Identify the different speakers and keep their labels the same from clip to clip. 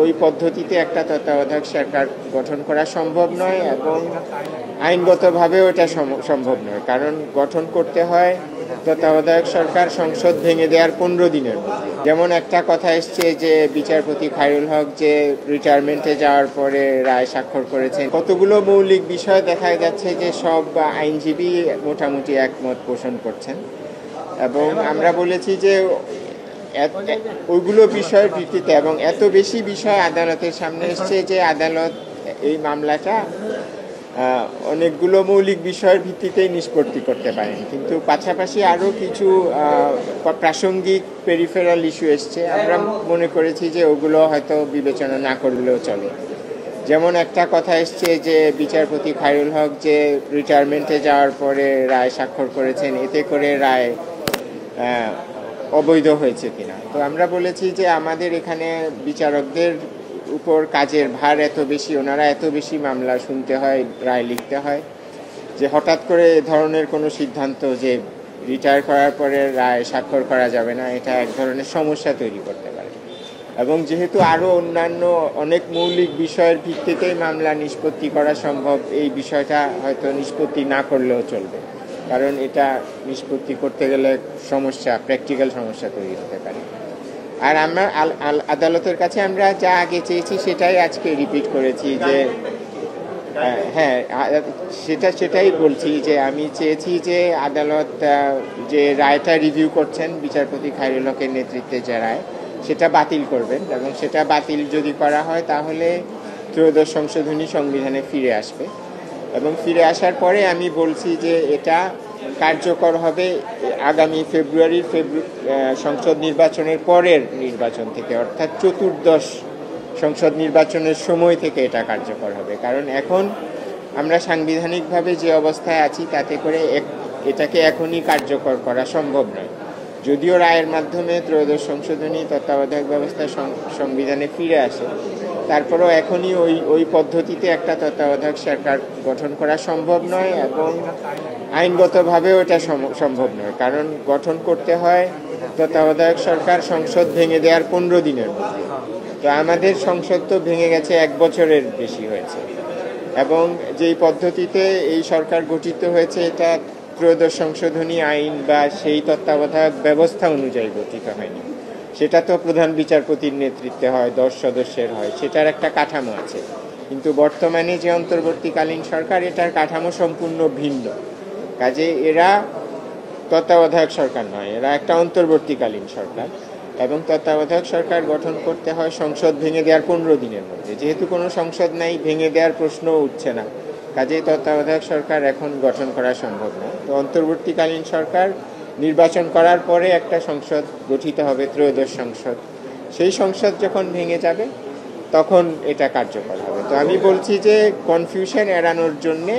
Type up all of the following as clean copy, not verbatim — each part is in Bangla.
Speaker 1: ওই পদ্ধতিতে একটা তত্ত্বাবধায়ক সরকার গঠন করা সম্ভব নয় এবং আইনগতভাবেও এটা সম্ভব নয়, কারণ গঠন করতে হয় তত্ত্বাবধায়ক সরকার সংসদ ভেঙে দেওয়ার 15 দিনের মধ্যে। যেমন একটা কথা এসছে যে বিচারপতি খায়রুল হক যে রিটায়ারমেন্টে যাওয়ার পরে রায় স্বাক্ষর করেছেন, কতগুলো মৌলিক বিষয় দেখা যাচ্ছে যে সব আইনজীবী মোটামুটি একমত পোষণ করছেন এবং আমরা বলেছি যে ওইগুলো বিষয়ের ভিত্তিতে এবং এত বেশি বিষয় আদালতের সামনে এসছে যে আদালত এই মামলাটা অনেকগুলো মৌলিক বিষয়ের ভিত্তিতেই নিষ্পত্তি করতে পারেন, কিন্তু পাশাপাশি আরও কিছু প্রাসঙ্গিক পেরিফেরাল ইস্যু এসছে। আমরা মনে করেছি যে ওগুলো হয়তো বিবেচনা না করলেও চলে। যেমন একটা কথা এসছে যে বিচারপতি খায়রুল হক যে রিটায়ারমেন্টে যাওয়ার পরে রায় স্বাক্ষর করেছেন, এতে করে রায় অবৈধ হয়েছে কিনা। তো আমরা বলেছি যে আমাদের এখানে বিচারকদের উপর কাজের ভার এত বেশি, ওনারা এত বেশি মামলা শুনতে হয়, রায় লিখতে হয়, যে হঠাৎ করে এ ধরনের কোনো সিদ্ধান্ত যে রিটায়ার করার পরে রায় স্বাক্ষর করা যাবে না, এটা এক ধরনের সমস্যা তৈরি করতে পারে। এবং যেহেতু আরও অন্যান্য অনেক মৌলিক বিষয়ের ভিত্তিতেই মামলা নিষ্পত্তি করা সম্ভব, এই বিষয়টা হয়তো নিষ্পত্তি না করলেও চলবে, কারণ এটা নিষ্পত্তি করতে গেলে প্র্যাকটিক্যাল সমস্যা তৈরি হতে পারে। আর আমরা আদালতের কাছে আমরা যা আগে চেয়েছি সেটাই আজকে রিপিট করেছি যে হ্যাঁ, সেটাই বলছি যে আমি চেয়েছি যে আদালত যে রায়টা রিভিউ করছেন বিচারপতি খায়রুল হকের নেতৃত্বে যে রায়, সেটা বাতিল করবেন এবং সেটা বাতিল যদি করা হয় তাহলে ত্রয়োদশ সংশোধনী সংবিধানে ফিরে আসবে এবং ফিরে আসার পরে আমি বলছি যে এটা কার্যকর হবে আগামী ফেব্রুয়ারির সংসদ নির্বাচনের পরের নির্বাচন থেকে, অর্থাৎ চতুর্দশ সংসদ নির্বাচনের সময় থেকে এটা কার্যকর হবে। কারণ এখন আমরা সাংবিধানিকভাবে যে অবস্থায় আছি তাতে করে এটাকে এখনই কার্যকর করা সম্ভব নয়। যদিও রায়ের মাধ্যমে ত্রয়োদশ সংশোধনী তত্ত্বাবধায়ক ব্যবস্থা সংবিধানে ফিরে আসে, তারপরেও এখনই ওই পদ্ধতিতে একটা তত্ত্বাবধায়ক সরকার গঠন করা সম্ভব নয় এবং আইনগতভাবেও এটা সম্ভব নয়, কারণ গঠন করতে হয় তত্ত্বাবধায়ক সরকার সংসদ ভেঙে দেওয়ার 15 দিনের মধ্যে। তো আমাদের সংসদ তো ভেঙে গেছে 1 বছরের বেশি হয়েছে এবং যেই পদ্ধতিতে এই সরকার গঠিত হয়েছে এটা ত্রয়োদশ সংশোধনী আইন বা সেই তত্ত্বাবধায়ক ব্যবস্থা অনুযায়ী গঠিত হয়নি। সেটা তো প্রধান বিচারপতির নেতৃত্বে হয়, 10 সদস্যের হয়, সেটার একটা কাঠামো আছে। কিন্তু বর্তমানে যে অন্তর্বর্তীকালীন সরকার, এটার কাঠামো সম্পূর্ণ ভিন্ন। কাজে এরা তত্ত্বাবধায়ক সরকার নয়, এরা একটা অন্তর্বর্তীকালীন সরকার এবং তত্ত্বাবধায়ক সরকার গঠন করতে হয় সংসদ ভেঙে দেওয়ার 15 দিনের মধ্যে। যেহেতু কোনো সংসদ নাই, ভেঙে দেওয়ার প্রশ্নও উঠছে না, কাজেই তত্ত্বাবধায়ক সরকার এখন গঠন করা সম্ভব নয়। তো অন্তর্বর্তীকালীন সরকার নির্বাচন করার পরে একটা সংসদ গঠিত হবে, ত্রয়োদশ সংসদ। সেই সংসদ যখন ভেঙে যাবে তখন এটা কার্যকর হবে। তো আমি বলছি যে কনফিউশন এড়ানোর জন্যে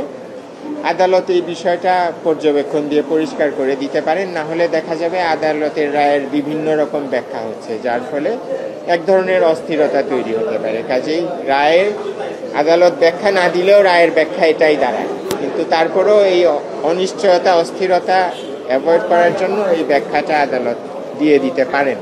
Speaker 1: আদালত এই বিষয়টা পর্যবেক্ষণ দিয়ে পরিষ্কার করে দিতে পারেন, না হলে দেখা যাবে আদালতের রায়ের বিভিন্ন রকম ব্যাখ্যা হচ্ছে, যার ফলে এক ধরনের অস্থিরতা তৈরি হতে পারে। কাজেই রায়ের আদালত ব্যাখ্যা না দিলেও রায়ের ব্যাখ্যা এটাই দাঁড়ায়, কিন্তু তারপরেও এই অনিশ্চয়তা, অস্থিরতা অ্যাভয়েড করার জন্য এই ব্যাখ্যাটা আদালত দিয়ে দিতে পারেন।